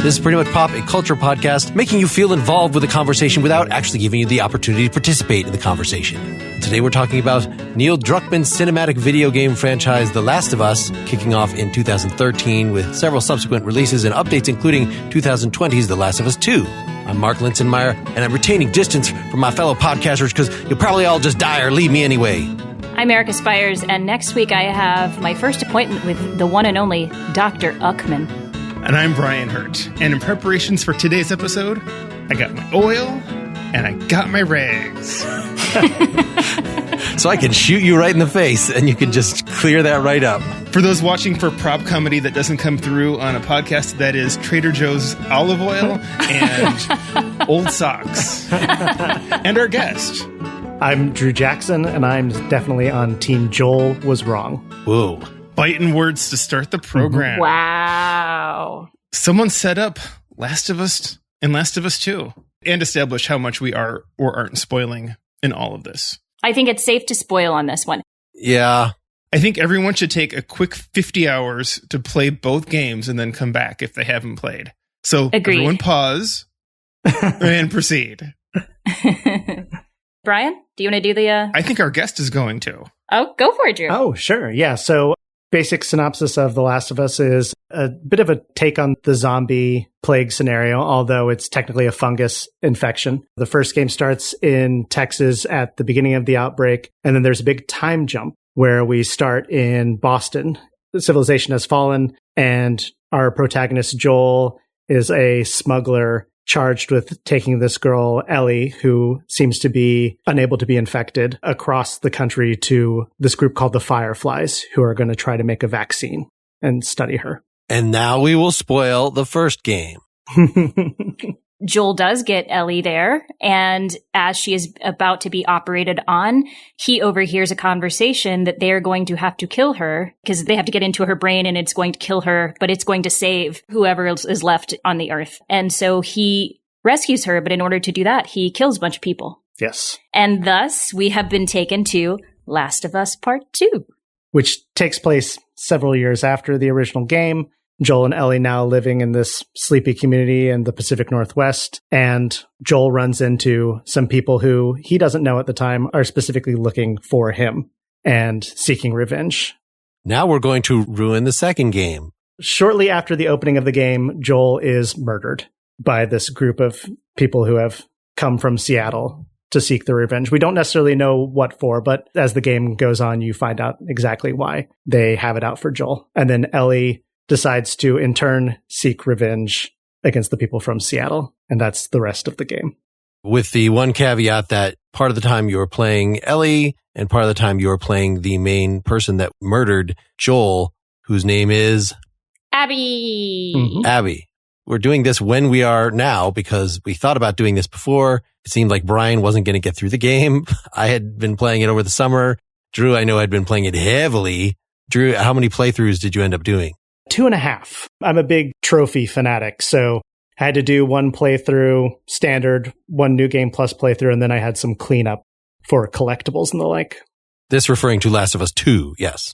This is Pretty Much Pop, a culture podcast making you feel involved with the conversation without actually giving you the opportunity to participate in the conversation. Today we're talking about Neil Druckmann's cinematic video game franchise, The Last of Us, kicking off in 2013 with several subsequent releases and updates, including 2020's The Last of Us 2. I'm Mark Linsenmeyer, and I'm retaining distance from my fellow podcasters because you'll probably all just die or leave me anyway. I'm Erica Spires, and next week I have my first appointment with the one and only Dr. Uckman. And I'm Brian Hurt. And in preparations for today's episode, I got my oil and I got my rags. So I can shoot you right in the face and you can just clear that right up. For those watching for prop comedy that doesn't come through on a podcast, that is Trader Joe's olive oil and old socks. And our guest. I'm Drew Jackson, and I'm definitely on Team Joel Was Wrong. Whoa. Biting words to start the program. Wow. Someone set up Last of Us and Last of Us 2 and establish how much we are or aren't spoiling in all of this. I think it's safe to spoil on this one. Yeah. I think everyone should take a quick 50 hours to play both games and then come back if they haven't played. So Agreed. Everyone pause and proceed. Brian, do you want to do the... I think our guest is going to. Oh, go for it, Drew. Oh, sure. Yeah. So basic synopsis of The Last of Us is a bit of a take on the zombie plague scenario, although it's technically a fungus infection. The first game starts in Texas at the beginning of the outbreak, and then there's a big time jump where we start in Boston. The civilization has fallen, and our protagonist, Joel, is a smuggler charged with taking this girl, Ellie, who seems to be unable to be infected, across the country to this group called the Fireflies, who are going to try to make a vaccine and study her. And now we will spoil the first game. Joel does get Ellie there, and as she is about to be operated on, he overhears a conversation that they're going to have to kill her because they have to get into her brain and it's going to kill her, but it's going to save whoever else is left on the earth. And so he rescues her, but in order to do that, he kills a bunch of people. Yes. And thus, we have been taken to Last of Us Part 2. Which takes place several years after the original game. Joel and Ellie now living in this sleepy community in the Pacific Northwest. And Joel runs into some people who he doesn't know at the time are specifically looking for him and seeking revenge. Now we're going to ruin the second game. Shortly after the opening of the game, Joel is murdered by this group of people who have come from Seattle to seek their revenge. We don't necessarily know what for, but as the game goes on, you find out exactly why they have it out for Joel. And then Ellie decides to, in turn, seek revenge against the people from Seattle. And that's the rest of the game. With the one caveat that part of the time you were playing Ellie and part of the time you were playing the main person that murdered Joel, whose name is... Abby! Mm-hmm. Abby. We're doing this when we are now because we thought about doing this before. It seemed like Brian wasn't going to get through the game. I had been playing it over the summer. Drew, I know, had been playing it heavily. Drew, how many playthroughs did you end up doing? 2.5. I'm a big trophy fanatic, so I had to do one playthrough, standard, one New Game Plus playthrough, and then I had some cleanup for collectibles and the like. This referring to Last of Us 2, yes.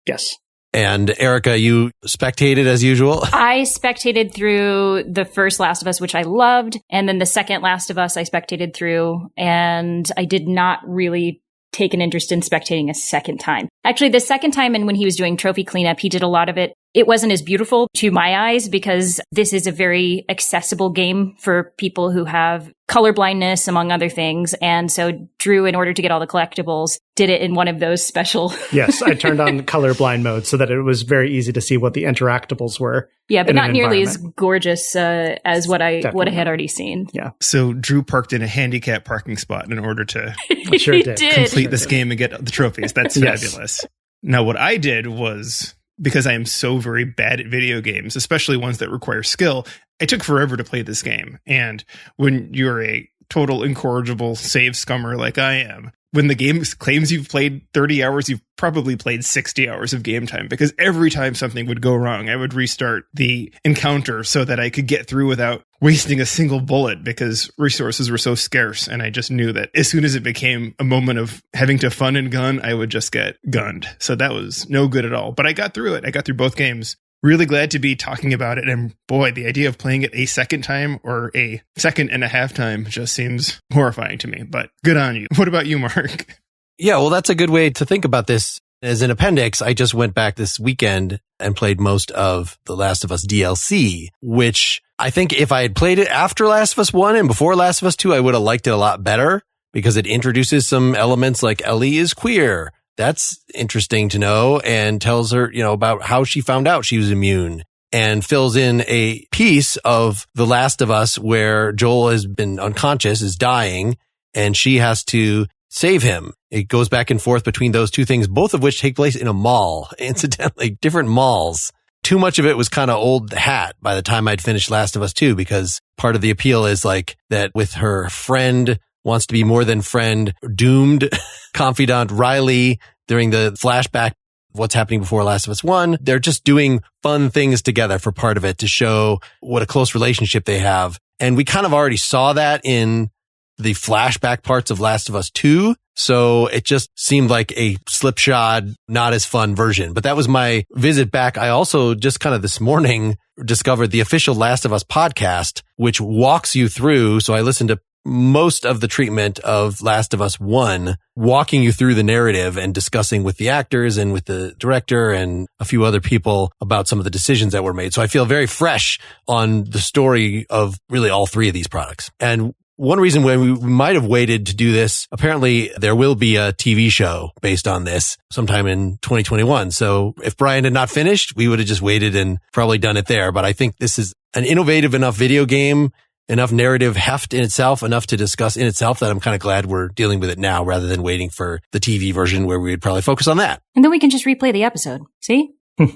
Yes. And Erica, you spectated as usual? I spectated through the first Last of Us, which I loved, and then the second Last of Us I spectated through, and I did not really take an interest in spectating a second time. Actually, the second time, and when he was doing trophy cleanup, he did a lot of it. It wasn't as beautiful to my eyes because this is a very accessible game for people who have color blindness, among other things. And so Drew, in order to get all the collectibles, did it in one of those special... Yes, I turned on colorblind mode so that it was very easy to see what the interactables were. Yeah, but not nearly as gorgeous as what I had already seen. Yeah. So Drew parked in a handicap parking spot in order to Sure did. complete this game and get the trophies. That's Yes. fabulous. Now, what I did was, because I am so very bad at video games, especially ones that require skill, I took forever to play this game. And when you're a total incorrigible save scummer like I am, when the game claims you've played 30 hours, you've probably played 60 hours of game time, because every time something would go wrong, I would restart the encounter so that I could get through without wasting a single bullet, because resources were so scarce. And I just knew that as soon as it became a moment of having to fun and gun, I would just get gunned. So that was no good at all. But I got through it. I got through both games really glad to be talking about it. And boy, the idea of playing it a second time or a second and a half time just seems horrifying to me, but good on you. What about you, Mark? Yeah, well, that's a good way to think about this. As an appendix, I just went back this weekend and played most of The Last of Us DLC, which I think if I had played it after Last of Us 1 and before Last of Us 2, I would have liked it a lot better because it introduces some elements like Ellie is queer. That's interesting to know, and tells her, about how she found out she was immune, and fills in a piece of The Last of Us where Joel has been unconscious, is dying, and she has to save him. It goes back and forth between those two things, both of which take place in a mall, incidentally, different malls. Too much of it was kind of old hat by the time I'd finished Last of Us 2, because part of the appeal is like that with her friend wants to be more than friend, doomed confidant Riley during the flashback of what's happening before Last of Us 1. They're just doing fun things together for part of it to show what a close relationship they have. And we kind of already saw that in the flashback parts of Last of Us 2. So it just seemed like a slipshod, not as fun version. But that was my visit back. I also just kind of this morning discovered the official Last of Us podcast, which walks you through. So I listened to most of the treatment of Last of Us 1, walking you through the narrative and discussing with the actors and with the director and a few other people about some of the decisions that were made. So I feel very fresh on the story of really all three of these products. And one reason why we might have waited to do this, apparently there will be a TV show based on this sometime in 2021. So if Brian had not finished, we would have just waited and probably done it there. But I think this is an innovative enough video game, enough narrative heft in itself, enough to discuss in itself, that I'm kind of glad we're dealing with it now rather than waiting for the TV version where we would probably focus on that. And then we can just replay the episode. See? We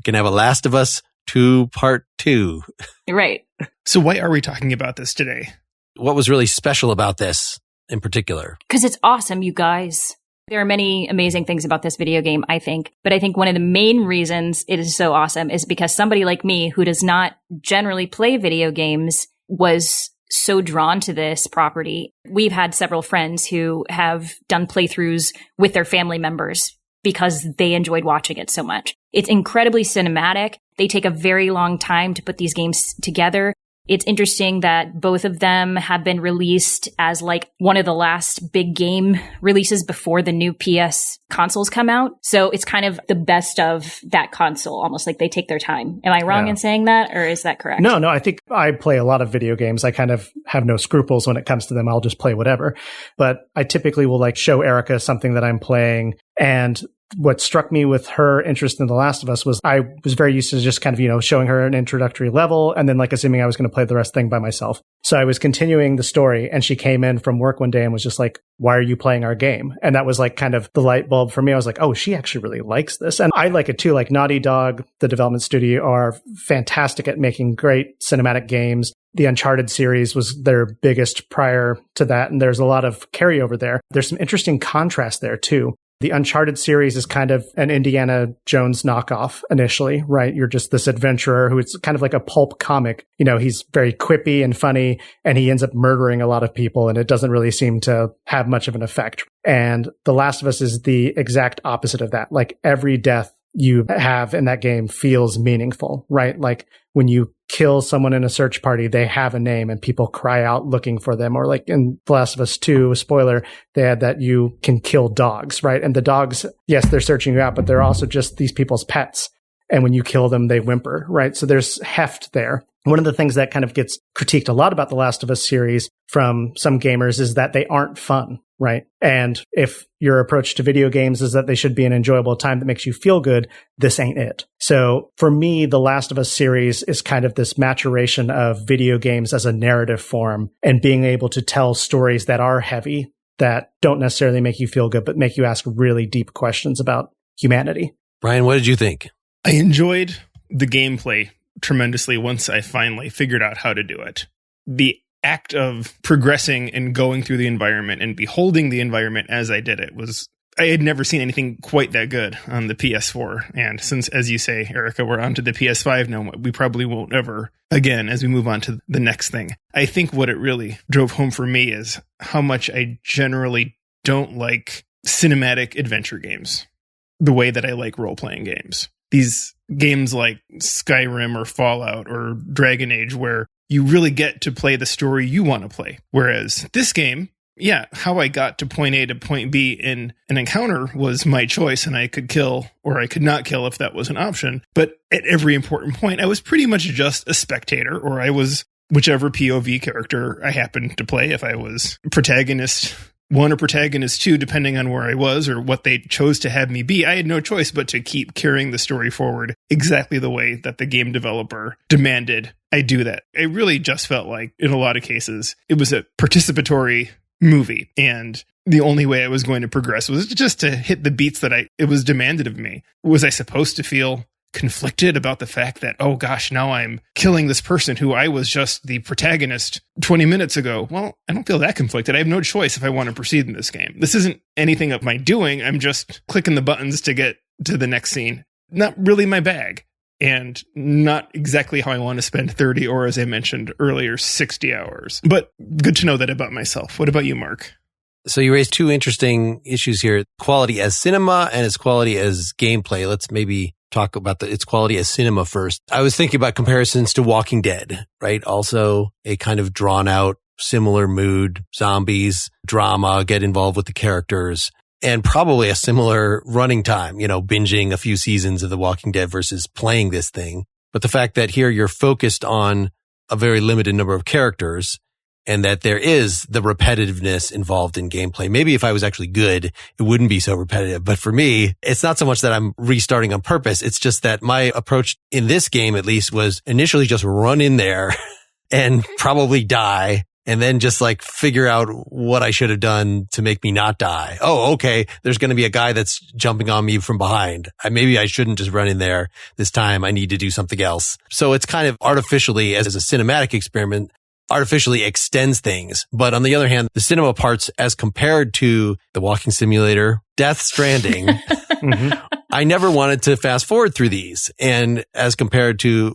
can have a Last of Us 2 Part 2. Right. So why are we talking about this today? What was really special about this in particular? Because it's awesome, you guys. There are many amazing things about this video game, I think. But I think one of the main reasons it is so awesome is because somebody like me who does not generally play video games was so drawn to this property. We've had several friends who have done playthroughs with their family members because they enjoyed watching it so much. It's incredibly cinematic. They take a very long time to put these games together. It's interesting that both of them have been released as like one of the last big game releases before the new PS consoles come out. So it's kind of the best of that console, almost like they take their time. Am I wrong in saying that, or is that correct? No, I think I play a lot of video games. I kind of have no scruples when it comes to them. I'll just play whatever. But I typically will like show Erica something that I'm playing, and what struck me with her interest in The Last of Us was I was very used to just kind of, showing her an introductory level and then like assuming I was going to play the rest thing by myself. So I was continuing the story, and she came in from work one day and was just like, "Why are you playing our game?" And that was like kind of the light bulb for me. I was like, oh, she actually really likes this. And I like it too. Like Naughty Dog, the development studio, are fantastic at making great cinematic games. The Uncharted series was their biggest prior to that, and there's a lot of carryover there. There's some interesting contrast there too. The Uncharted series is kind of an Indiana Jones knockoff initially, right? You're just this adventurer who is kind of like a pulp comic. He's very quippy and funny, and he ends up murdering a lot of people, and it doesn't really seem to have much of an effect. And The Last of Us is the exact opposite of that. Like every death you have in that game feels meaningful, right? Like when you kill someone in a search party, they have a name and people cry out looking for them. Or like in The Last of Us 2, spoiler, they had that you can kill dogs, right? And the dogs, yes, they're searching you out, but they're also just these people's pets. And when you kill them, they whimper, right? So there's heft there. One of the things that kind of gets critiqued a lot about The Last of Us series from some gamers is that they aren't fun, right? And if your approach to video games is that they should be an enjoyable time that makes you feel good, this ain't it. So for me, The Last of Us series is kind of this maturation of video games as a narrative form and being able to tell stories that are heavy, that don't necessarily make you feel good, but make you ask really deep questions about humanity. Brian, what did you think? I enjoyed the gameplay tremendously once I finally figured out how to do it. The act of progressing and going through the environment and beholding the environment as I did it was, I had never seen anything quite that good on the PS4. And since, as you say, Erica, we're onto the PS5 now, we probably won't ever again as we move on to the next thing. I think what it really drove home for me is how much I generally don't like cinematic adventure games the way that I like role-playing games. these games like Skyrim or Fallout or Dragon Age, where you really get to play the story you want to play. Whereas this game, yeah, how I got to point A to point B in an encounter was my choice, and I could kill or I could not kill if that was an option. But at every important point, I was pretty much just a spectator, or I was whichever POV character I happened to play. If I was protagonist 1 or protagonist 2, depending on where I was or what they chose to have me be, I had no choice but to keep carrying the story forward exactly the way that the game developer demanded I do that. It really just felt like, in a lot of cases, it was a participatory movie, and the only way I was going to progress was just to hit the beats that it was demanded of me. Was I supposed to feel conflicted about the fact that, oh gosh, now I'm killing this person who I was just the protagonist 20 minutes ago? Well, I don't feel that conflicted. I have no choice if I want to proceed in this game. This isn't anything of my doing. I'm just clicking the buttons to get to the next scene. Not really my bag, and not exactly how I want to spend 30 or, as I mentioned earlier, 60 hours. But good to know that about myself. What about you, Mark? So you raised two interesting issues here: quality as cinema and its quality as gameplay. Let's maybe talk about its quality as cinema first. I was thinking about comparisons to Walking Dead, right? Also a kind of drawn out, similar mood, zombies, drama, get involved with the characters, and probably a similar running time, binging a few seasons of The Walking Dead versus playing this thing. But the fact that here you're focused on a very limited number of characters, and that there is the repetitiveness involved in gameplay. Maybe if I was actually good, it wouldn't be so repetitive. But for me, it's not so much that I'm restarting on purpose. It's just that my approach in this game, at least, was initially just run in there and probably die, and then just figure out what I should have done to make me not die. Oh, okay. There's going to be a guy that's jumping on me from behind. Maybe I shouldn't just run in there this time. I need to do something else. So it's kind of artificially, as a cinematic experiment, artificially extends things. But on the other hand, the cinema parts, as compared to the walking simulator, Death Stranding, I never wanted to fast forward through these. And as compared to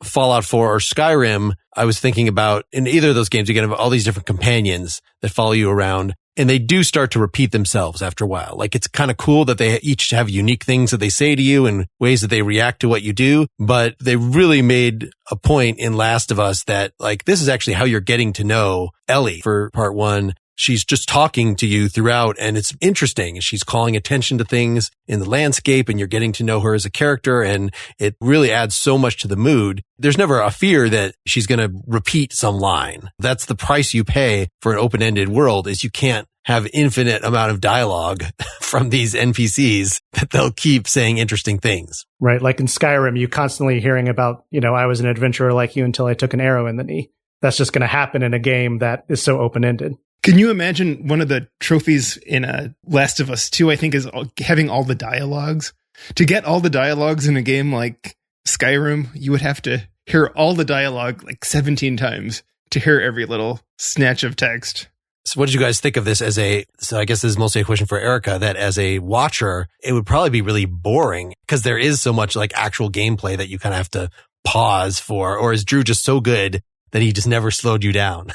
Fallout 4 or Skyrim, I was thinking about, in either of those games, you get all these different companions that follow you around, and they do start to repeat themselves after a while. It's kind of cool that they each have unique things that they say to you and ways that they react to what you do. But they really made a point in Last of Us that this is actually how you're getting to know Ellie for part 1. She's just talking to you throughout, and it's interesting. She's calling attention to things in the landscape, and you're getting to know her as a character, and it really adds so much to the mood. There's never a fear that she's going to repeat some line. That's the price you pay for an open-ended world, is you can't have infinite amount of dialogue from these NPCs that they'll keep saying interesting things. Right. Like in Skyrim, you constantly hearing about, I was an adventurer like you until I took an arrow in the knee. That's just going to happen in a game that is so open-ended. Can you imagine one of the trophies in Last of Us 2, I think, is having all the dialogues? To get all the dialogues in a game like Skyrim, you would have to hear all the dialogue 17 times to hear every little snatch of text. So what did you guys think of this so I guess this is mostly a question for Erica, that as a watcher, it would probably be really boring because there is so much actual gameplay that you kind of have to pause for, or is Drew just so good that he just never slowed you down?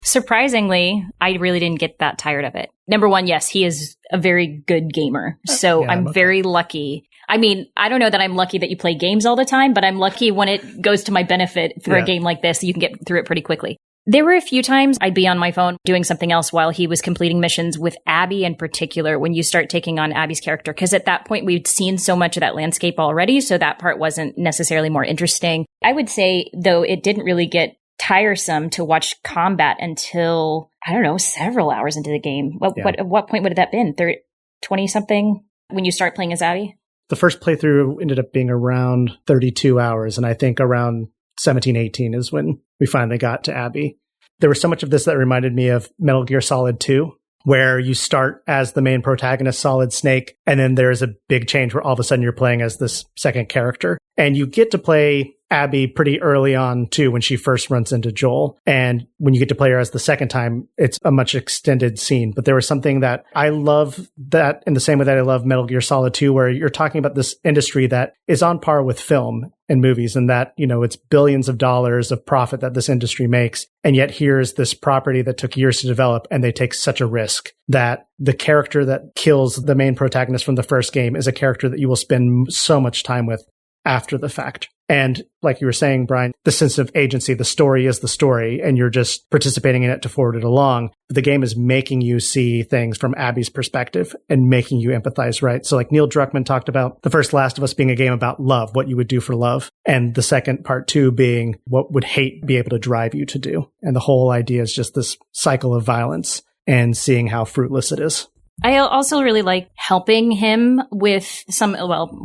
Surprisingly, I really didn't get that tired of it. Number one, yes, he is a very good gamer. So yeah, I'm very lucky. I don't know that I'm lucky that you play games all the time, but I'm lucky when it goes to my benefit for a game like this. You can get through it pretty quickly. There were a few times I'd be on my phone doing something else while he was completing missions, with Abby in particular, when you start taking on Abby's character. Because at that point, we'd seen so much of that landscape already, so that part wasn't necessarily more interesting. I would say, though, it didn't really get tiresome to watch combat until, several hours into the game. At what point would that have been? 20-something when you start playing as Abby? The first playthrough ended up being around 32 hours, and I think around 17, 18 is when we finally got to Abby. There was so much of this that reminded me of Metal Gear Solid 2, where you start as the main protagonist, Solid Snake, and then there's a big change where all of a sudden you're playing as this second character. And you get to play Abby pretty early on too, when she first runs into Joel. And when you get to play her as the second time, it's a much extended scene. But there was something that I love that in the same way that I love Metal Gear Solid 2, where you're talking about this industry that is on par with film and movies, and that, you know, it's billions of dollars of profit that this industry makes. And yet here's this property that took years to develop, and they take such a risk that the character that kills the main protagonist from the first game is a character that you will spend so much time with after the fact. And like you were saying, Brian, the sense of agency, the story is the story, and you're just participating in it to forward it along. The game is making you see things from Abby's perspective and making you empathize, right? So like Neil Druckmann talked about the first Last of Us being a game about love, what you would do for love. And the second part 2 being what would hate be able to drive you to do. And the whole idea is just this cycle of violence and seeing how fruitless it is. I also really like helping him with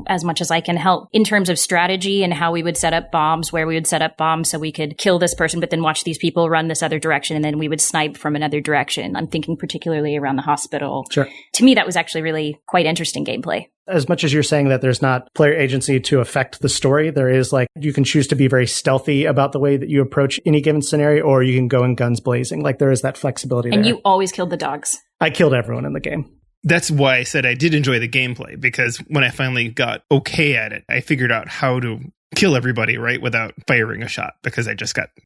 as much as I can help in terms of strategy and how we would set up bombs, where we would set up bombs so we could kill this person, but then watch these people run this other direction, and then we would snipe from another direction. I'm thinking particularly around the hospital. Sure. To me, that was actually really quite interesting gameplay. As much as you're saying that there's not player agency to affect the story, there is, like, you can choose to be very stealthy about the way that you approach any given scenario, or you can go in guns blazing. Like, there is that flexibility there. And you always killed the dogs. I killed everyone in the game. That's why I said I did enjoy the gameplay, because when I finally got okay at it, I figured out how to kill everybody, right, without firing a shot, because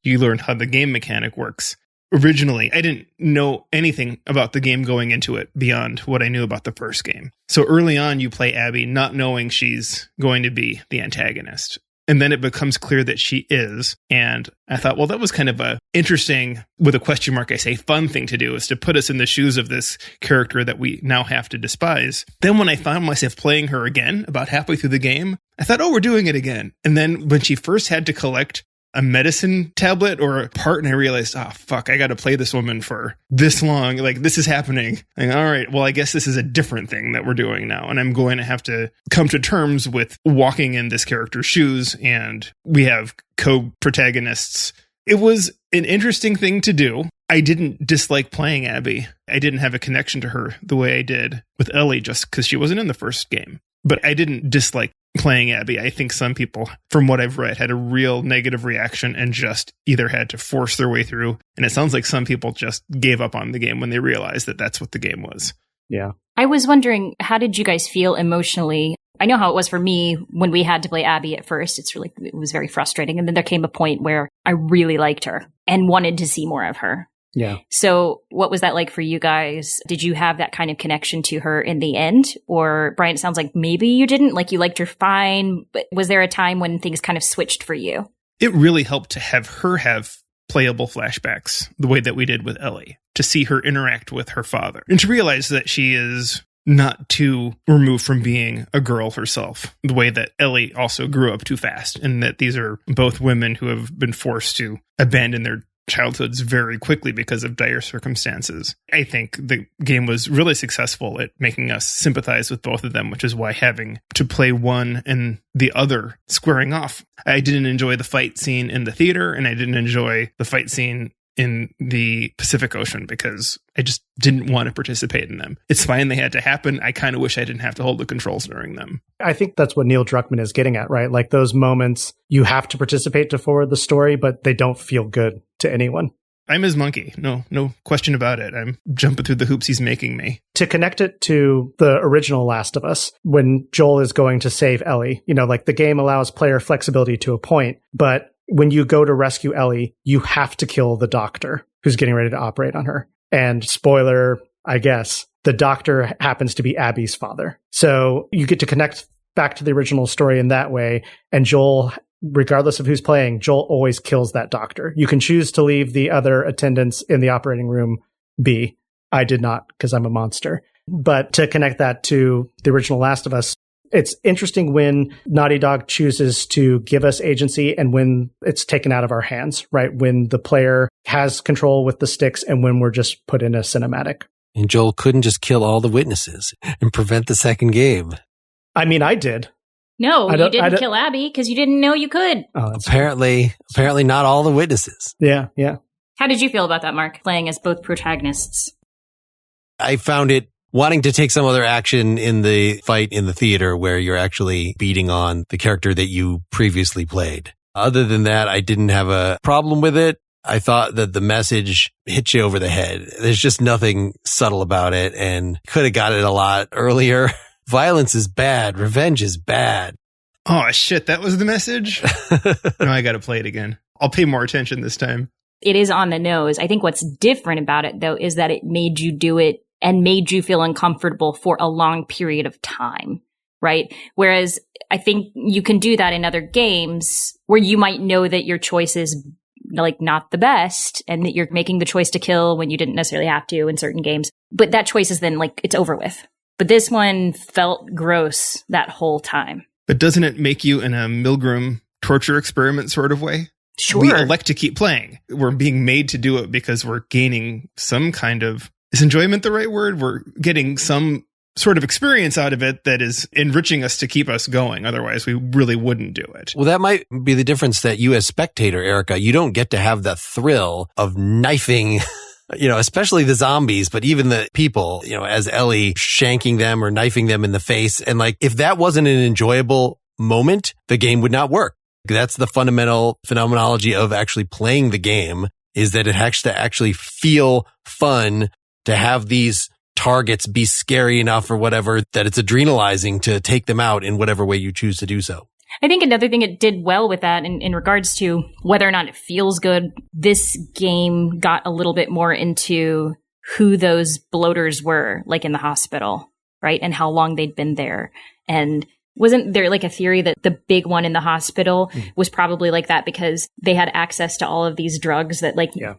you learned how the game mechanic works. Originally, I didn't know anything about the game going into it beyond what I knew about the first game. So early on, you play Abby not knowing she's going to be the antagonist. And then it becomes clear that she is. And I thought, well, that was kind of a interesting, with a question mark, I say, fun thing to do, is to put us in the shoes of this character that we now have to despise. Then when I found myself playing her again, about halfway through the game, I thought, oh, we're doing it again. And then when she first had to collect a medicine tablet or a part, and I realized, oh, fuck, I got to play this woman for this long. Like, this is happening. Like, all right, well, I guess this is a different thing that we're doing now. And I'm going to have to come to terms with walking in this character's shoes. And we have co-protagonists. It was an interesting thing to do. I didn't dislike playing Abby. I didn't have a connection to her the way I did with Ellie, just because she wasn't in the first game. But I didn't dislike playing Abby. I think some people, from what I've read, had a real negative reaction and just either had to force their way through. And it sounds like some people just gave up on the game when they realized that that's what the game was. Yeah. I was wondering, how did you guys feel emotionally? I know how it was for me when we had to play Abby at first. It was very frustrating. And then there came a point where I really liked her and wanted to see more of her. Yeah. So what was that like for you guys? Did you have that kind of connection to her in the end? Or, Brian, it sounds like maybe you didn't. Like, you liked her fine, but was there a time when things kind of switched for you? It really helped to have her have playable flashbacks the way that we did with Ellie, to see her interact with her father and to realize that she is not too removed from being a girl herself, the way that Ellie also grew up too fast, and that these are both women who have been forced to abandon their childhoods very quickly because of dire circumstances. I think the game was really successful at making us sympathize with both of them, which is why having to play one and the other squaring off. I didn't enjoy the fight scene in the theater, and I didn't enjoy the fight scene in the Pacific Ocean because I just didn't want to participate in them. It's fine, they had to happen. I kind of wish I didn't have to hold the controls during them. I think that's what Neil Druckmann is getting at, right? Like, those moments you have to participate to forward the story, but they don't feel good to anyone. I'm his monkey. No question about it. I'm jumping through the hoops he's making me. To connect it to the original Last of Us, when Joel is going to save Ellie, like, the game allows player flexibility to a point, but when you go to rescue Ellie, you have to kill the doctor who's getting ready to operate on her. And spoiler, I guess, the doctor happens to be Abby's father. So you get to connect back to the original story in that way. And Joel, regardless of who's playing, Joel always kills that doctor. You can choose to leave the other attendants in the operating room be. I did not, because I'm a monster. But to connect that to the original Last of Us, it's interesting when Naughty Dog chooses to give us agency and when it's taken out of our hands, right? When the player has control with the sticks and when we're just put in a cinematic. And Joel couldn't just kill all the witnesses and prevent the second game. I mean, I did. No, you didn't kill Abby because you didn't know you could. Oh, apparently not all the witnesses. Yeah. How did you feel about that, Mark, playing as both protagonists? I found it wanting to take some other action in the fight in the theater where you're actually beating on the character that you previously played. Other than that, I didn't have a problem with it. I thought that the message hit you over the head. There's just nothing subtle about it and could have got it a lot earlier. Violence is bad. Revenge is bad. Oh, shit. That was the message? No, I got to play it again. I'll pay more attention this time. It is on the nose. I think what's different about it, though, is that it made you do it and made you feel uncomfortable for a long period of time, right? Whereas I think you can do that in other games where you might know that your choice is like not the best and that you're making the choice to kill when you didn't necessarily have to in certain games. But that choice is then like it's over with. But this one felt gross that whole time. But doesn't it make you in a Milgram torture experiment sort of way? Sure. We elect to keep playing. We're being made to do it because we're gaining some kind of, is enjoyment the right word? We're getting some sort of experience out of it that is enriching us to keep us going. Otherwise, we really wouldn't do it. Well, that might be the difference that you as spectator, Erica, you don't get to have the thrill of knifing, especially the zombies, but even the people, as Ellie shanking them or knifing them in the face. And like, if that wasn't an enjoyable moment, the game would not work. That's the fundamental phenomenology of actually playing the game, is that it has to actually feel fun to have these targets be scary enough or whatever that it's adrenalizing to take them out in whatever way you choose to do so. I think another thing it did well with that in regards to whether or not it feels good, this game got a little bit more into who those bloaters were, like in the hospital, right? And how long they'd been there. And wasn't there like a theory that the big one in the hospital was probably like that because they had access to all of these drugs that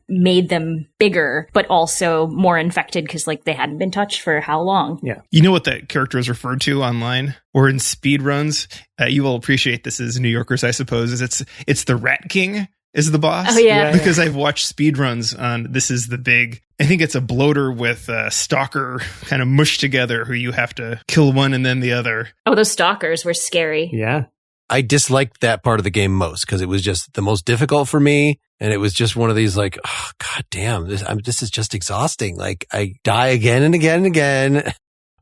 made them bigger, but also more infected because like they hadn't been touched for how long? Yeah. You know what that character is referred to online or in speed runs? You will appreciate this as New Yorkers, I suppose. It's the Rat King is the boss. Oh, yeah. Because I've watched speed runs on This Is the Big. I think it's a bloater with a stalker kind of mushed together who you have to kill one and then the other. Oh, those stalkers were scary. Yeah. I disliked that part of the game most because it was just the most difficult for me. And it was just one of these like, oh, God damn, this is just exhausting. Like I die again and again and again.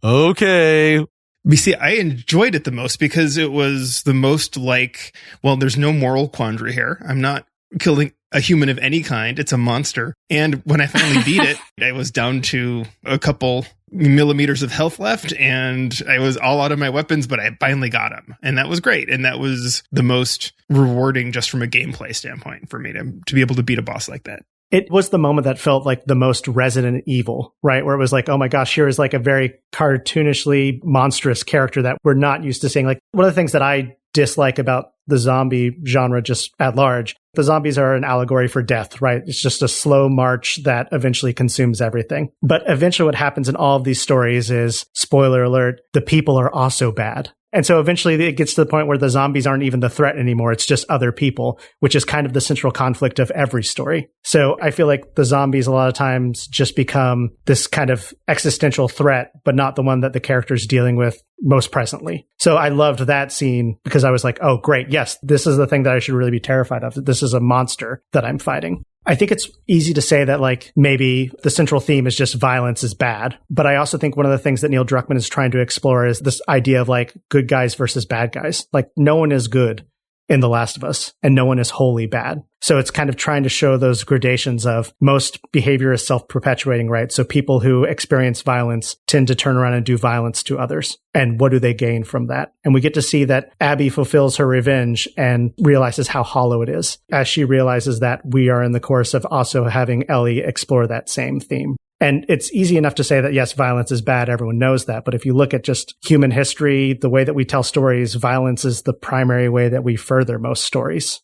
Okay. But see, I enjoyed it the most because it was the most like, well, there's no moral quandary here. I'm not killing a human of any kind. It's a monster. And when I finally beat it, I was down to a couple millimeters of health left and I was all out of my weapons, but I finally got him. And that was great. And that was the most rewarding just from a gameplay standpoint for me to be able to beat a boss like that. It was the moment that felt like the most Resident Evil, right? Where it was like, oh my gosh, here is like a very cartoonishly monstrous character that we're not used to seeing. Like one of the things that I dislike about the zombie genre just at large, the zombies are an allegory for death, right? It's just a slow march that eventually consumes everything. But eventually what happens in all of these stories is, spoiler alert, the people are also bad. And so eventually it gets to the point where the zombies aren't even the threat anymore. It's just other people, which is kind of the central conflict of every story. So I feel like the zombies a lot of times just become this kind of existential threat, but not the one that the character's dealing with most presently. So I loved that scene because I was like, oh, great. Yes, this is the thing that I should really be terrified of. This is a monster that I'm fighting. I think it's easy to say that like maybe the central theme is just violence is bad. But I also think one of the things that Neil Druckmann is trying to explore is this idea of like good guys versus bad guys. Like no one is good in The Last of Us and no one is wholly bad. So it's kind of trying to show those gradations of most behavior is self-perpetuating, right? So people who experience violence tend to turn around and do violence to others. And what do they gain from that? And we get to see that Abby fulfills her revenge and realizes how hollow it is as she realizes that we are in the course of also having Ellie explore that same theme. And it's easy enough to say that, yes, violence is bad. Everyone knows that. But if you look at just human history, the way that we tell stories, violence is the primary way that we further most stories.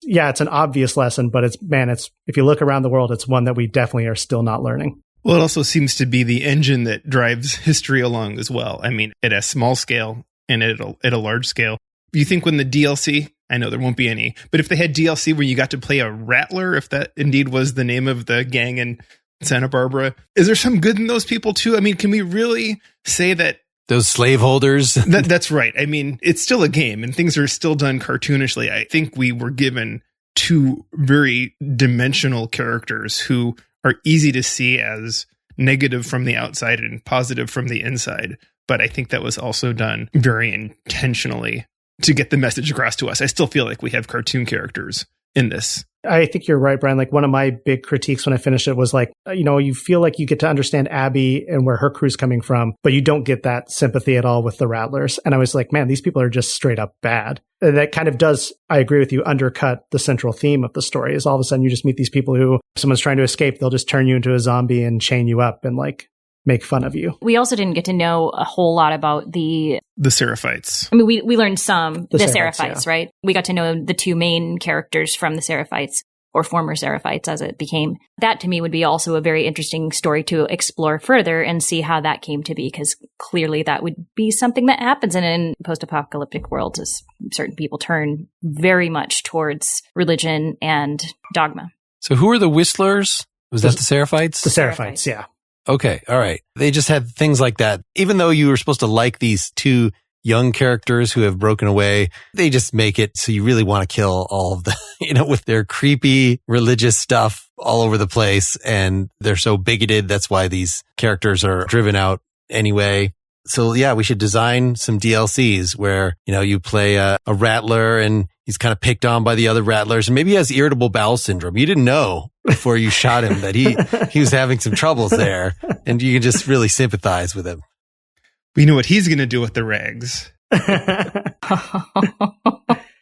Yeah, it's an obvious lesson, but it's if you look around the world, it's one that we definitely are still not learning. Well, it also seems to be the engine that drives history along as well. I mean, at a small scale and at a large scale. You think when the DLC, I know there won't be any, but if they had DLC where you got to play a Rattler, if that indeed was the name of the gang in Santa Barbara, is there some good in those people too? I mean, can we really say that those slaveholders? That's right. I mean, it's still a game and things are still done cartoonishly. I think we were given two very dimensional characters who are easy to see as negative from the outside and positive from the inside. But I think that was also done very intentionally. to get the message across to us. I still feel like we have cartoon characters in this. I think you're right, Brian. Like one of my big critiques when I finished it was like, you feel like you get to understand Abby and where her crew's coming from, but you don't get that sympathy at all with the Rattlers. And I was like, man, these people are just straight up bad. And that kind of does, I agree with you, undercut the central theme of the story is all of a sudden you just meet these people who, if someone's trying to escape, they'll just turn you into a zombie and chain you up and like make fun of you. We also didn't get to know a whole lot about the Seraphites. I mean, we learned some, the Seraphites, yeah. Right? We got to know the two main characters from the Seraphites, or former Seraphites as it became. That to me would be also a very interesting story to explore further and see how that came to be, because clearly that would be something that happens in post-apocalyptic worlds, as certain people turn very much towards religion and dogma. So who are the Whistlers? Was that the Seraphites? The Seraphites, yeah. Okay, all right. They just had things like that. Even though you were supposed to like these two young characters who have broken away, they just make it so you really want to kill all of the, with their creepy religious stuff all over the place. And they're so bigoted. That's why these characters are driven out anyway. So yeah, we should design some DLCs where, you play a Rattler and he's kind of picked on by the other Rattlers, and maybe he has irritable bowel syndrome. You didn't know before you shot him that he was having some troubles there, and you can just really sympathize with him. We know what he's going to do with the rags.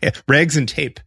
Yeah, rags and tape.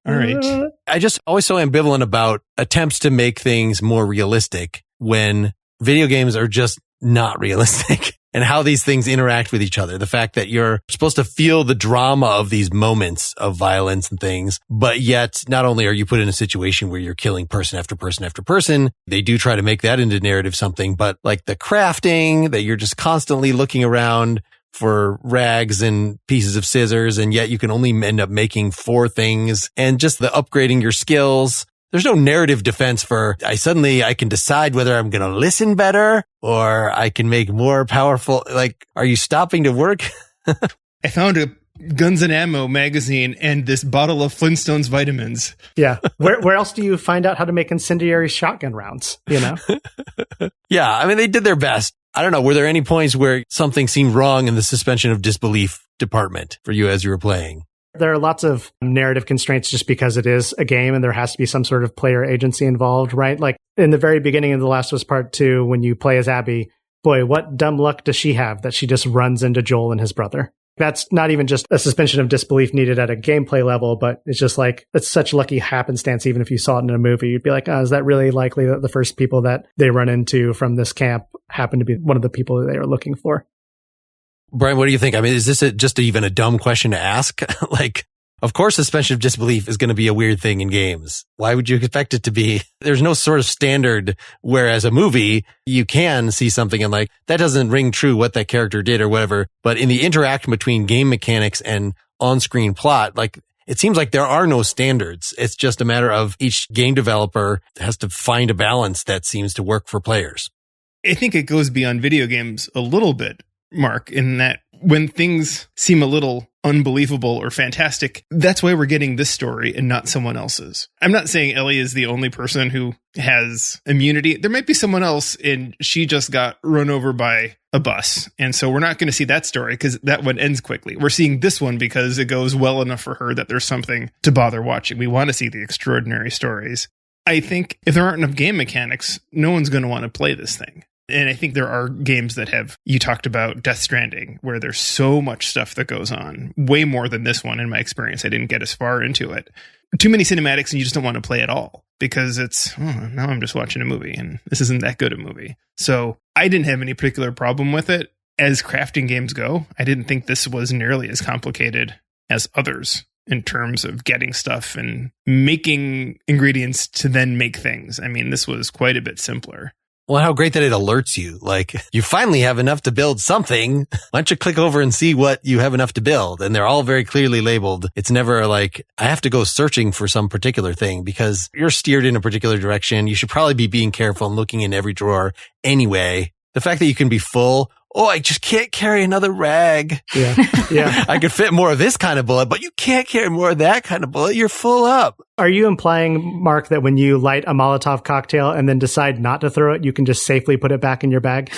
All right. I just always so ambivalent about attempts to make things more realistic when video games are just not realistic. And how these things interact with each other. The fact that you're supposed to feel the drama of these moments of violence and things, but yet not only are you put in a situation where you're killing person after person after person, they do try to make that into narrative something, but like the crafting, that you're just constantly looking around for rags and pieces of scissors, and yet you can only end up making 4 things, and just the upgrading your skills. There's no narrative defense for I can decide whether I'm going to listen better or I can make more powerful. Like, are you stopping to work? I found a Guns and Ammo magazine and this bottle of Flintstones vitamins. Yeah. Where else do you find out how to make incendiary shotgun rounds? Yeah. I mean, they did their best. I don't know. Were there any points where something seemed wrong in the suspension of disbelief department for you as you were playing? There are lots of narrative constraints just because it is a game and there has to be some sort of player agency involved, right? Like in the very beginning of The Last of Us Part 2, when you play as Abby, boy, what dumb luck does she have that she just runs into Joel and his brother? That's not even just a suspension of disbelief needed at a gameplay level, but it's just like, it's such lucky happenstance. Even if you saw it in a movie, you'd be like, is that really likely that the first people that they run into from this camp happen to be one of the people that they are looking for? Brian, what do you think? I mean, is this just even a dumb question to ask? Like, of course, suspension of disbelief is going to be a weird thing in games. Why would you expect it to be? There's no sort of standard, whereas a movie, you can see something and like, that doesn't ring true what that character did or whatever. But in the interaction between game mechanics and on-screen plot, like, it seems like there are no standards. It's just a matter of each game developer has to find a balance that seems to work for players. I think it goes beyond video games a little bit, Mark, in that when things seem a little unbelievable or fantastic, that's why we're getting this story and not someone else's. I'm not saying Ellie is the only person who has immunity. There might be someone else and she just got run over by a bus. And so we're not going to see that story because that one ends quickly. We're seeing this one because it goes well enough for her that there's something to bother watching. We want to see the extraordinary stories. I think if there aren't enough game mechanics, no one's going to want to play this thing. And I think there are games that have, you talked about Death Stranding, where there's so much stuff that goes on, way more than this one in my experience. I didn't get as far into it. Too many cinematics and you just don't want to play at all because it's, now I'm just watching a movie and this isn't that good a movie. So I didn't have any particular problem with it. As crafting games go, I didn't think this was nearly as complicated as others in terms of getting stuff and making ingredients to then make things. I mean, this was quite a bit simpler. Well, how great that it alerts you. Like, you finally have enough to build something. Why don't you click over and see what you have enough to build? And they're all very clearly labeled. It's never like, I have to go searching for some particular thing because you're steered in a particular direction. You should probably be being careful and looking in every drawer anyway. The fact that you can be full, I just can't carry another rag. Yeah. I could fit more of this kind of bullet, but you can't carry more of that kind of bullet. You're full up. Are you implying, Mark, that when you light a Molotov cocktail and then decide not to throw it, you can just safely put it back in your bag?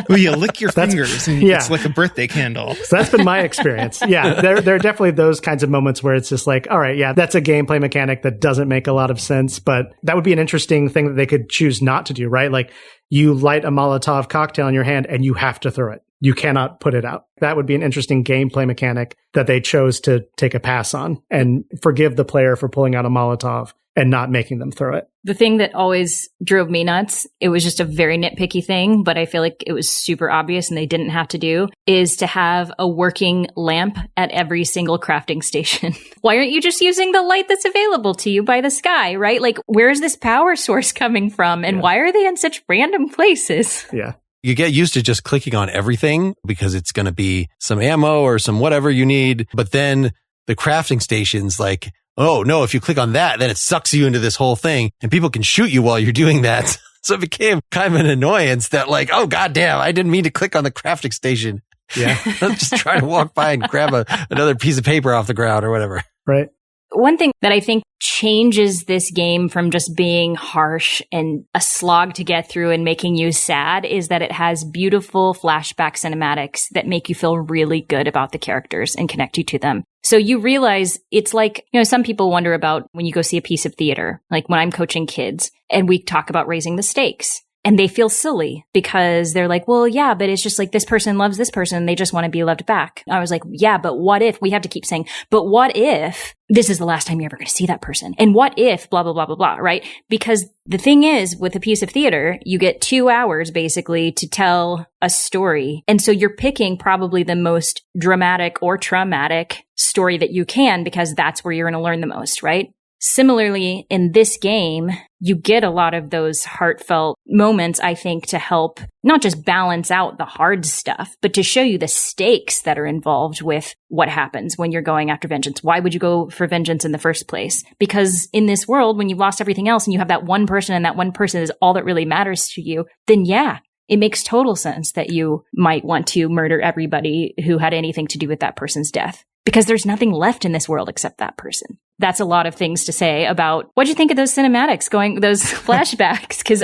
Well, you lick your fingers and it's like a birthday candle. So that's been my experience. Yeah, there are definitely those kinds of moments where it's just like, all right, yeah, that's a gameplay mechanic that doesn't make a lot of sense, but that would be an interesting thing that they could choose not to do, right? Like you light a Molotov cocktail in your hand and you have to throw it. You cannot put it out. That would be an interesting gameplay mechanic that they chose to take a pass on and forgive the player for pulling out a Molotov and not making them throw it. The thing that always drove me nuts, it was just a very nitpicky thing, but I feel like it was super obvious and they didn't have to do, is to have a working lamp at every single crafting station. Why aren't you just using the light that's available to you by the sky, right? Like, where is this power source coming from? And why are they in such random places? Yeah. You get used to just clicking on everything because it's going to be some ammo or some whatever you need. But then the crafting station's like, oh no, if you click on that, then it sucks you into this whole thing and people can shoot you while you're doing that. So it became kind of an annoyance that like, oh goddamn, I didn't mean to click on the crafting station. Yeah. I'm just trying to walk by and grab another piece of paper off the ground or whatever. Right. One thing that I think changes this game from just being harsh and a slog to get through and making you sad is that it has beautiful flashback cinematics that make you feel really good about the characters and connect you to them. So you realize it's like, some people wonder about when you go see a piece of theater, like when I'm coaching kids and we talk about raising the stakes. And they feel silly because they're like, well, yeah, but it's just like this person loves this person. And they just want to be loved back. I was like, yeah, but what if we have to keep saying, but what if this is the last time you're ever going to see that person? And what if blah, blah, blah, blah, blah, right? Because the thing is with a piece of theater, you get 2 hours basically to tell a story. And so you're picking probably the most dramatic or traumatic story that you can because that's where you're going to learn the most, right? Similarly, in this game, you get a lot of those heartfelt moments, I think, to help not just balance out the hard stuff, but to show you the stakes that are involved with what happens when you're going after vengeance. Why would you go for vengeance in the first place? Because in this world, when you've lost everything else and you have that one person and that one person is all that really matters to you, then yeah, it makes total sense that you might want to murder everybody who had anything to do with that person's death. Because there's nothing left in this world except that person. That's a lot of things to say about what'd you think of those cinematics those flashbacks? Because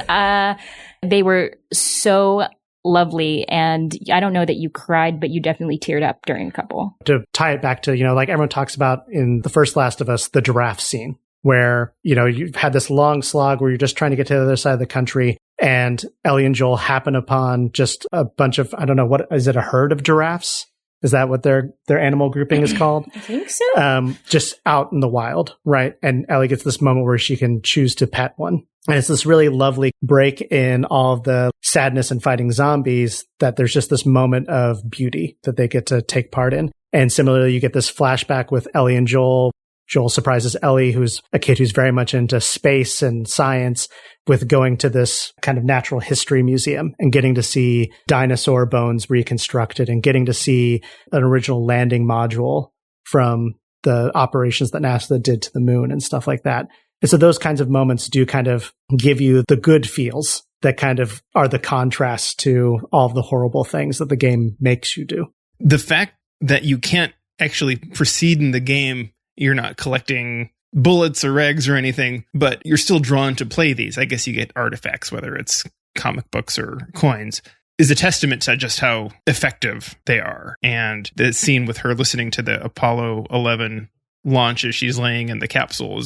they were so lovely. And I don't know that you cried, but you definitely teared up during a couple. To tie it back to, like everyone talks about in the first Last of Us, the giraffe scene, where, you've had this long slog where you're just trying to get to the other side of the country. And Ellie and Joel happen upon just a bunch of, I don't know, what is it, a herd of giraffes? Is that what their animal grouping is called? I think so. Just out in the wild, right? And Ellie gets this moment where she can choose to pet one. And it's this really lovely break in all of the sadness and fighting zombies that there's just this moment of beauty that they get to take part in. And similarly, you get this flashback with Ellie and Joel. Joel surprises Ellie, who's a kid who's very much into space and science, with going to this kind of natural history museum and getting to see dinosaur bones reconstructed and getting to see an original landing module from the operations that NASA did to the moon and stuff like that. And so those kinds of moments do kind of give you the good feels that kind of are the contrast to all of the horrible things that the game makes you do. The fact that you can't actually proceed in the game, you're not collecting bullets or eggs or anything, but you're still drawn to play these. I guess you get artifacts, whether it's comic books or coins, is a testament to just how effective they are. And the scene with her listening to the Apollo 11 launch as she's laying in the capsule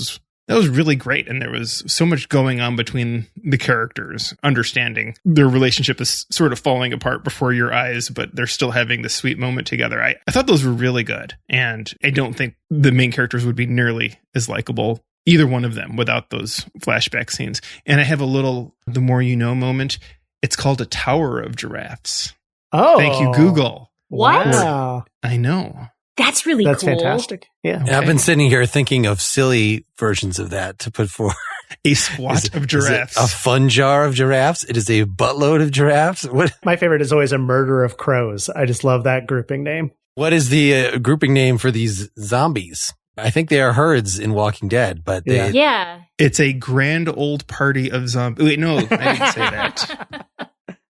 that was really great. And there was so much going on between the characters, understanding their relationship is sort of falling apart before your eyes, but they're still having this sweet moment together. I thought those were really good. And I don't think the main characters would be nearly as likable, either one of them, without those flashback scenes. And I have a little, the more you know moment. It's called a Tower of Giraffes. Oh. Thank you, Google. What? Wow. I know. That's really That's cool. fantastic. Yeah. Okay. I've been sitting here thinking of silly versions of that to put forward. A squat of giraffes. A fun jar of giraffes. It is a buttload of giraffes. My favorite is always a murder of crows. I just love that grouping name. What is the grouping name for these zombies? I think they are herds in Walking Dead, but they... Yeah. It's a grand old party of zombies. Wait, no, I didn't say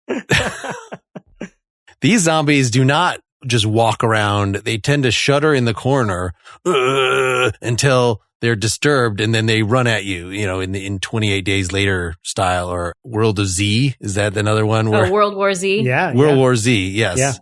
that. These zombies do not just walk around. They tend to shudder in the corner until they're disturbed and then they run at you, in 28 Days Later style, or World of Z. Is that another one? World War Z? Yeah. World War Z, yes. Yeah.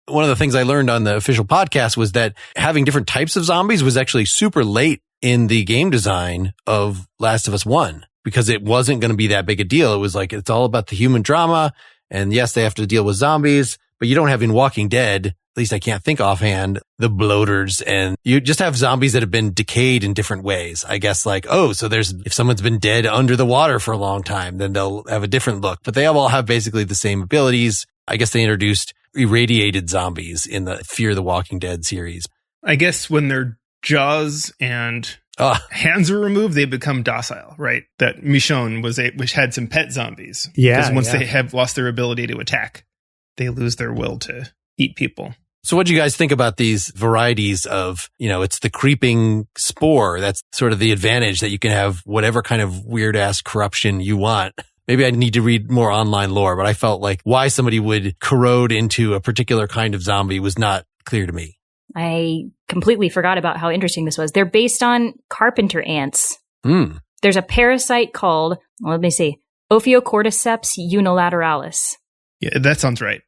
One of the things I learned on the official podcast was that having different types of zombies was actually super late in the game design of Last of Us 1, because it wasn't going to be that big a deal. It was like, it's all about the human drama. And yes, they have to deal with zombies, but you don't have in Walking Dead, at least I can't think offhand, the bloaters, and you just have zombies that have been decayed in different ways. I guess like, if someone's been dead under the water for a long time, then they'll have a different look, but they all have basically the same abilities. I guess they introduced irradiated zombies in the Fear the Walking Dead series. I guess when their jaws and hands are removed, they become docile, right? That Michonne which had some pet zombies. Yeah. Because once they have lost their ability to attack, they lose their will to eat people. So what do you guys think about these varieties of, it's the creeping spore. That's sort of the advantage, that you can have whatever kind of weird ass corruption you want. Maybe I need to read more online lore, but I felt like why somebody would corrode into a particular kind of zombie was not clear to me. I completely forgot about how interesting this was. They're based on carpenter ants. There's a parasite called, let me see, Ophiocordyceps unilateralis. Yeah, that sounds right.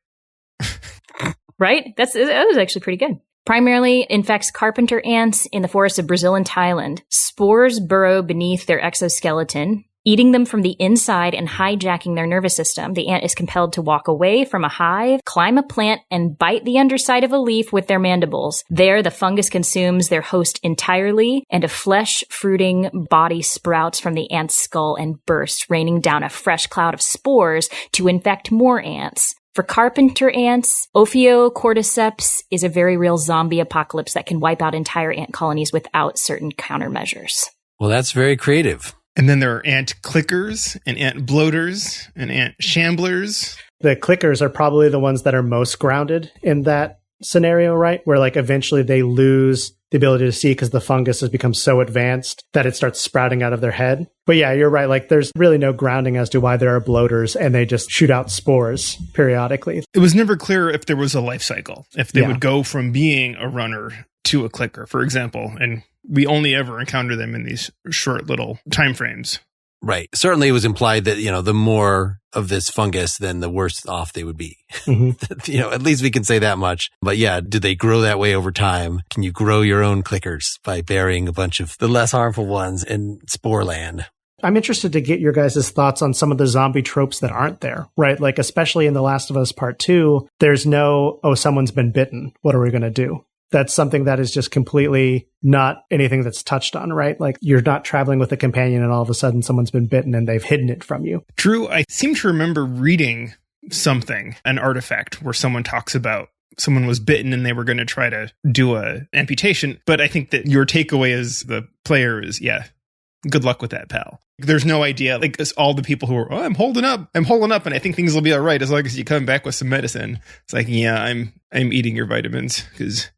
Right? That was actually pretty good. Primarily infects carpenter ants in the forests of Brazil and Thailand. Spores burrow beneath their exoskeleton, eating them from the inside and hijacking their nervous system. The ant is compelled to walk away from a hive, climb a plant, and bite the underside of a leaf with their mandibles. There, the fungus consumes their host entirely, and a flesh-fruiting body sprouts from the ant's skull and bursts, raining down a fresh cloud of spores to infect more ants. For carpenter ants, Ophiocordyceps is a very real zombie apocalypse that can wipe out entire ant colonies without certain countermeasures. Well, that's very creative. And then there are ant clickers and ant bloaters and ant shamblers. The clickers are probably the ones that are most grounded in that scenario, right? Where like eventually they lose the ability to see because the fungus has become so advanced that it starts sprouting out of their head. But yeah, you're right. Like there's really no grounding as to why there are bloaters, and they just shoot out spores periodically. It was never clear if there was a life cycle, if they would go from being a runner to a clicker, for example. And we only ever encounter them in these short little time frames. Right. Certainly it was implied that, the more of this fungus, then the worse off they would be. Mm-hmm. At least we can say that much. But yeah, do they grow that way over time? Can you grow your own clickers by burying a bunch of the less harmful ones in spore land? I'm interested to get your guys' thoughts on some of the zombie tropes that aren't there, right? Like, especially in The Last of Us Part 2, there's no, someone's been bitten. What are we going to do? That's something that is just completely not anything that's touched on, right? Like you're not traveling with a companion and all of a sudden someone's been bitten and they've hidden it from you. Drew, I seem to remember reading something, an artifact where someone talks about someone was bitten and they were going to try to do a amputation. But I think that your takeaway as the player is, good luck with that, pal. There's no idea. Like it's all the people who are, I'm holding up. And I think things will be all right as long as you come back with some medicine. It's like, I'm eating your vitamins because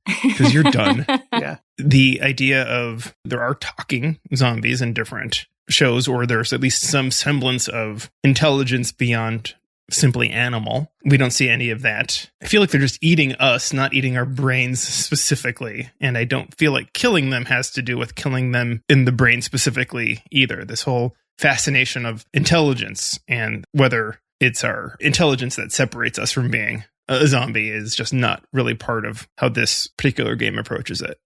you're done. Yeah. The idea of there are talking zombies in different shows, or there's at least some semblance of intelligence beyond simply animal. We don't see any of that. I feel like they're just eating us, not eating our brains specifically. And I don't feel like killing them has to do with killing them in the brain specifically either. This whole fascination of intelligence, and whether it's our intelligence that separates us from being a zombie, is just not really part of how this particular game approaches it.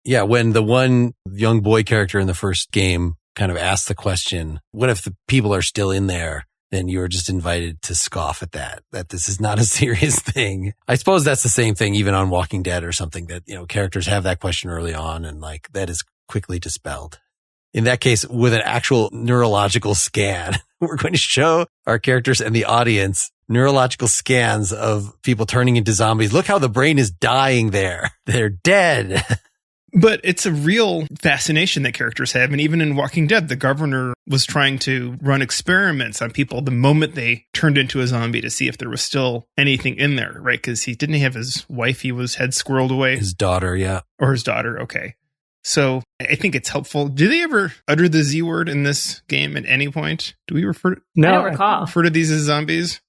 Yeah, when the one young boy character in the first game kind of asked the question, what if the people are still in there? Then you are just invited to scoff at that this is not a serious thing. I suppose that's the same thing even on Walking Dead or something, that, characters have that question early on and like that is quickly dispelled. In that case, with an actual neurological scan, we're going to show our characters and the audience neurological scans of people turning into zombies. Look how the brain is dying there. They're dead. But it's a real fascination that characters have. And even in Walking Dead, the governor was trying to run experiments on people the moment they turned into a zombie to see if there was still anything in there, right? Because he didn't have his wife, he had squirreled away. His daughter, yeah. Or his daughter, okay. So I think it's helpful. Do they ever utter the Z word in this game at any point? Do we refer No, I don't recall. Refer to these as zombies?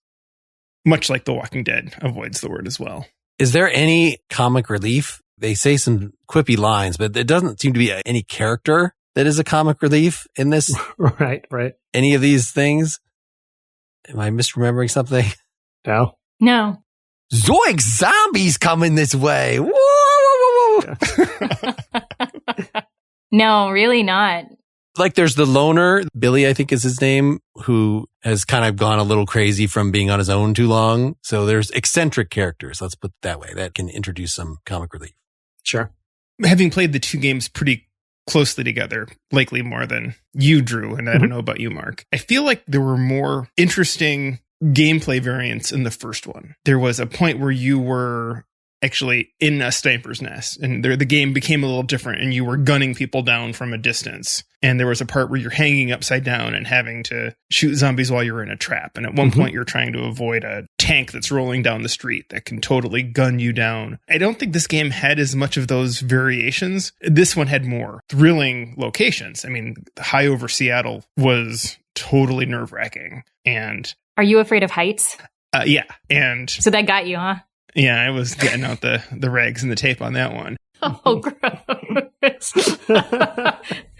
Much like The Walking Dead avoids the word as well. Is there any comic relief? They say some quippy lines, but there doesn't seem to be any character that is a comic relief in this? Right. Any of these things? Am I misremembering something? No. Zoink! Zombies coming this way! Whoa, whoa, whoa, whoa. No, really not. Like there's the loner, Billy, I think is his name, who has kind of gone a little crazy from being on his own too long. So there's eccentric characters, let's put it that way, that can introduce some comic relief. Sure. Having played the two games pretty closely together, likely more than you, Drew, and I don't know about you, Mark, I feel like there were more interesting gameplay variants in the first one. There was a point where you were actually in a sniper's nest, and the game became a little different, and you were gunning people down from a distance. And there was a part where you're hanging upside down and having to shoot zombies while you're in a trap. And at one point, you're trying to avoid a tank that's rolling down the street that can totally gun you down. I don't think this game had as much of those variations. This one had more thrilling locations. I mean, high over Seattle was totally nerve-wracking. And Are you afraid of heights? yeah. And So that got you, huh? yeah, I was getting out the rags and the tape on that one. Oh, gross.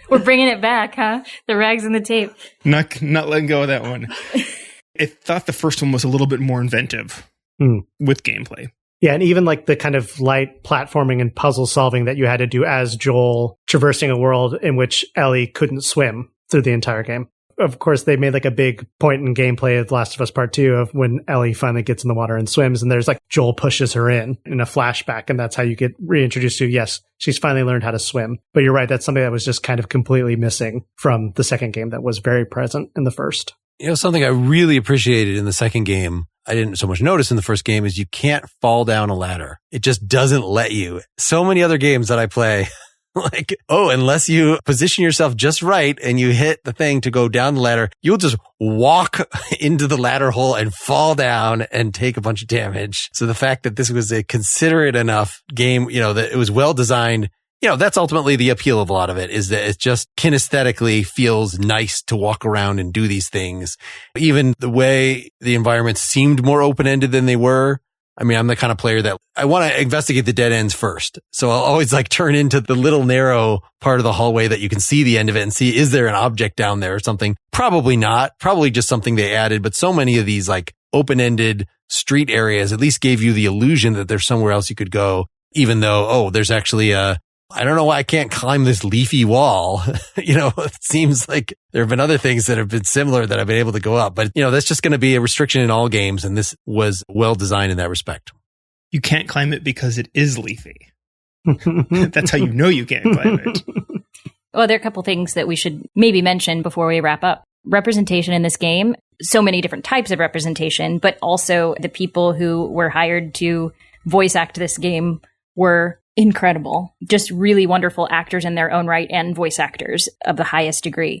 We're bringing it back, huh? The rags and the tape. Not letting go of that one. I thought the first one was a little bit more inventive with gameplay. Yeah, and even like the kind of light platforming and puzzle solving that you had to do as Joel, traversing a world in which Ellie couldn't swim through the entire game. Of course, they made like a big point in gameplay of The Last of Us Part 2 of when Ellie finally gets in the water and swims, and there's like Joel pushes her in a flashback, and that's how you get reintroduced to, yes, she's finally learned how to swim. But you're right, that's something that was just kind of completely missing from the second game that was very present in the first. You know, something I really appreciated in the second game, I didn't so much notice in the first game, is you can't fall down a ladder. It just doesn't let you. So many other games that I play, like, unless you position yourself just right and you hit the thing to go down the ladder, you'll just walk into the ladder hole and fall down and take a bunch of damage. So the fact that this was a considerate enough game, you know, that it was well designed, you know, that's ultimately the appeal of a lot of it, is that it just kinesthetically feels nice to walk around and do these things. Even the way the environments seemed more open-ended than they were. I mean, I'm the kind of player that I want to investigate the dead ends first. So I'll always like turn into the little narrow part of the hallway that you can see the end of it and see, is there an object down there or something? Probably not. Probably just something they added. But so many of these like open-ended street areas at least gave you the illusion that there's somewhere else you could go, even though, there's actually I don't know why I can't climb this leafy wall. You know, it seems like there have been other things that have been similar that I've been able to go up. But, you know, that's just going to be a restriction in all games. And this was well designed in that respect. You can't climb it because it is leafy. That's how you know you can't climb it. Well, there are a couple things that we should maybe mention before we wrap up. Representation in this game, so many different types of representation, but also the people who were hired to voice act this game were incredible. Just really wonderful actors in their own right and voice actors of the highest degree.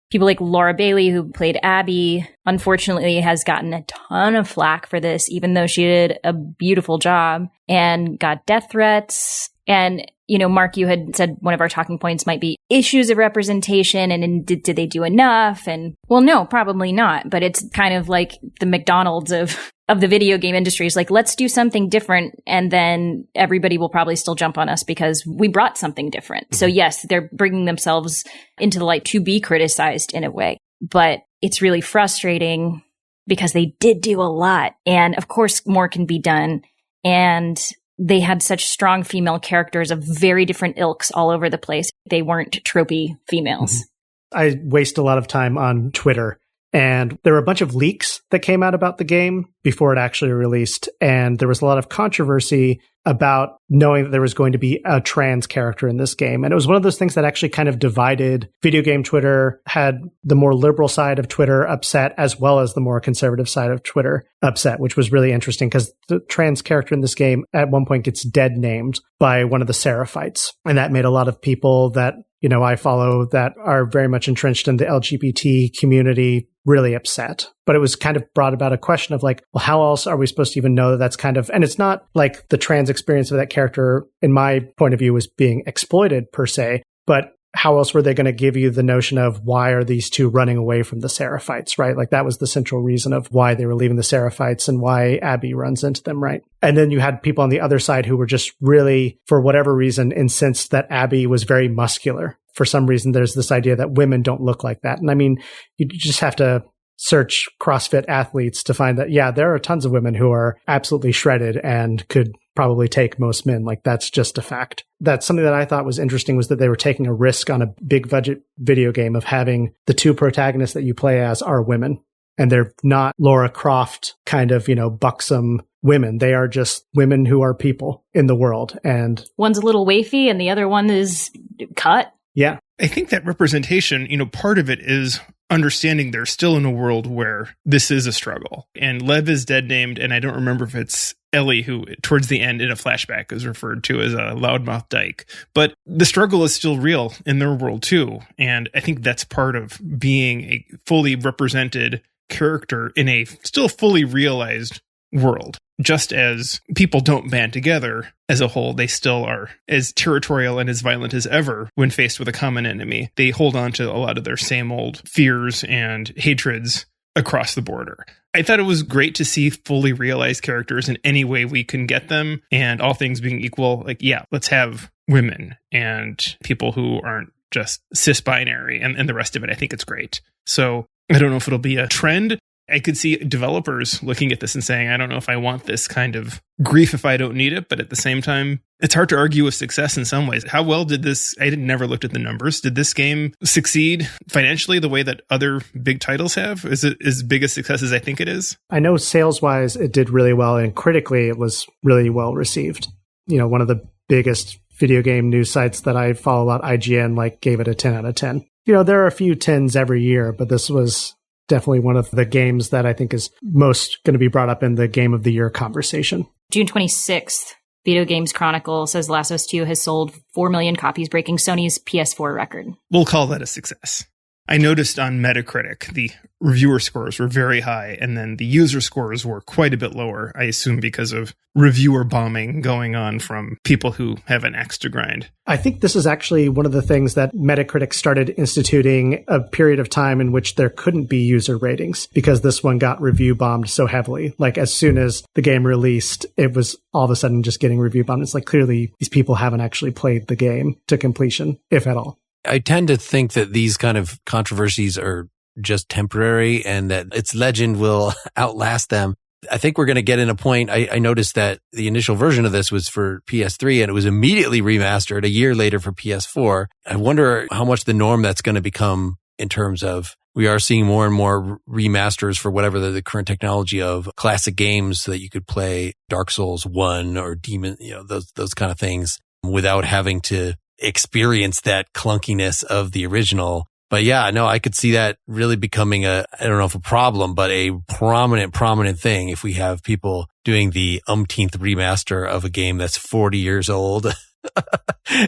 People like Laura Bailey, who played Abby, unfortunately has gotten a ton of flack for this, even though she did a beautiful job and got death threats. And, you know, Mark, you had said one of our talking points might be issues of representation and did they do enough? And, well, no, probably not. But it's kind of like the McDonald's of the video game industry is like, let's do something different. And then everybody will probably still jump on us because we brought something different. So yes, they're bringing themselves into the light to be criticized in a way, but it's really frustrating because they did do a lot. And of course, more can be done. And they had such strong female characters of very different ilks all over the place. They weren't tropey females. I waste a lot of time on Twitter. And there were a bunch of leaks that came out about the game before it actually released. And there was a lot of controversy about knowing that there was going to be a trans character in this game. And it was one of those things that actually kind of divided video game Twitter, had the more liberal side of Twitter upset, as well as the more conservative side of Twitter upset, which was really interesting because the trans character in this game at one point gets dead named by one of the Seraphites. And that made a lot of people that, you know, I follow that are very much entrenched in the LGBT community really upset. But it was kind of brought about a question of like, well, how else are we supposed to even know that that's kind of, and it's not like the trans experience of that character, in my point of view, was being exploited per se, but how else were they going to give you the notion of why are these two running away from the Seraphites, right? Like that was the central reason of why they were leaving the Seraphites and why Abby runs into them, right? And then you had people on the other side who were just really, for whatever reason, incensed that Abby was very muscular for some reason, there's this idea that women don't look like that. And I mean, you just have to search CrossFit athletes to find that, yeah, there are tons of women who are absolutely shredded and could probably take most men. Like, that's just a fact. That's something that I thought was interesting, was that they were taking a risk on a big budget video game of having the two protagonists that you play as are women. And they're not Lara Croft kind of, buxom women. They are just women who are people in the world. And one's a little wafy and the other one is cut. Yeah. I think that representation, part of it is understanding they're still in a world where this is a struggle. And Lev is dead named, and I don't remember if it's Ellie who, towards the end in a flashback, is referred to as a loudmouth dyke. But the struggle is still real in their world too. And I think that's part of being a fully represented character in a still fully realized world. Just as people don't band together as a whole, they still are as territorial and as violent as ever when faced with a common enemy. They hold on to a lot of their same old fears and hatreds across the border. I thought it was great to see fully realized characters in any way we can get them, and all things being equal, like, yeah, let's have women and people who aren't just cis-binary and the rest of it. I think it's great. So I don't know if it'll be a trend. I could see developers looking at this and saying, I don't know if I want this kind of grief if I don't need it. But at the same time, it's hard to argue with success in some ways. How well did this, never looked at the numbers. Did this game succeed financially the way that other big titles have? Is it as big a success as I think it is? I know sales-wise, it did really well. And critically, it was really well received. One of the biggest video game news sites that I follow a lot, IGN, gave it a 10 out of 10. There are a few 10s every year, but this was definitely one of the games that I think is most going to be brought up in the Game of the Year conversation. June 26th, Video Games Chronicle says The Last of Us 2 has sold 4 million copies, breaking Sony's PS4 record. We'll call that a success. I noticed on Metacritic, the reviewer scores were very high, and then the user scores were quite a bit lower, I assume because of reviewer bombing going on from people who have an axe to grind. I think this is actually one of the things that Metacritic started instituting a period of time in which there couldn't be user ratings, because this one got review bombed so heavily. As soon as the game released, it was all of a sudden just getting review bombed. It's clearly these people haven't actually played the game to completion, if at all. I tend to think that these kind of controversies are just temporary and that its legend will outlast them. I think we're going to get in a point. I noticed that the initial version of this was for PS3 and it was immediately remastered a year later for PS4. I wonder how much the norm that's going to become in terms of we are seeing more and more remasters for whatever the current technology of classic games so that you could play Dark Souls 1 or Demon, those kind of things without having to experience that clunkiness of the original. But yeah, no, I could see that really becoming I don't know if a problem, but a prominent thing if we have people doing the umpteenth remaster of a game that's 40 years old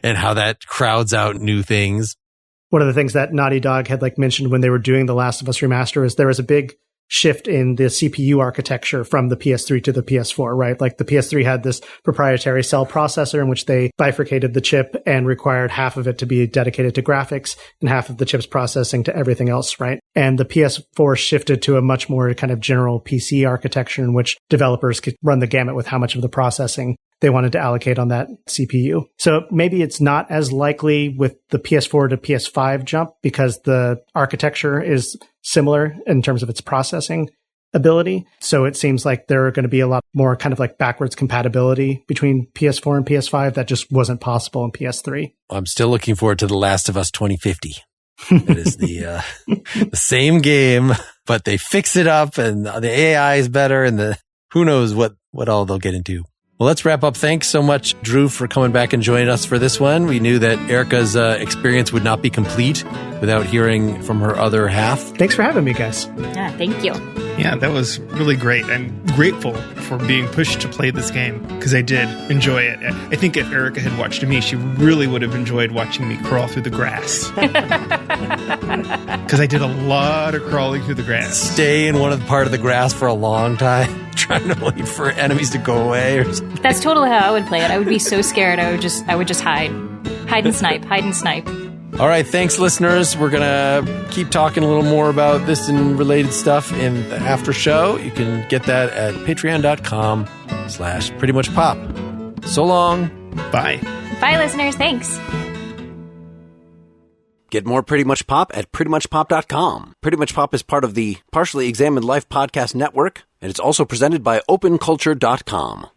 and how that crowds out new things. One of the things that Naughty Dog had mentioned when they were doing The Last of Us remaster is there was a big shift in the CPU architecture from the PS3 to the PS4, right? The PS3 had this proprietary cell processor in which they bifurcated the chip and required half of it to be dedicated to graphics and half of the chip's processing to everything else, right? And the PS4 shifted to a much more kind of general PC architecture in which developers could run the gamut with how much of the processing they wanted to allocate on that CPU. So maybe it's not as likely with the PS4 to PS5 jump because the architecture is similar in terms of its processing ability. So it seems like there are going to be a lot more kind of backwards compatibility between PS4 and PS5 that just wasn't possible in PS3. I'm still looking forward to The Last of Us 2050. It is the same game, but they fix it up and the AI is better and who knows what all they'll get into. Well, let's wrap up. Thanks so much, Drew, for coming back and joining us for this one. We knew that Erica's experience would not be complete without hearing from her other half. Thanks for having me, guys. Yeah, thank you. Yeah, that was really great. I'm grateful for being pushed to play this game because I did enjoy it. I think if Erica had watched me, she really would have enjoyed watching me crawl through the grass. Because I did a lot of crawling through the grass. Stay in one part of the grass for a long time, trying to wait for enemies to go away or something. That's totally how I would play it. I would be so scared. I would just hide and snipe. All right, thanks, listeners. We're going to keep talking a little more about this and related stuff in the after show. You can get that at patreon.com/prettymuchpop. So long. Bye. Bye, listeners. Thanks. Get more Pretty Much Pop at prettymuchpop.com. Pretty Much Pop is part of the Partially Examined Life podcast network, and it's also presented by openculture.com.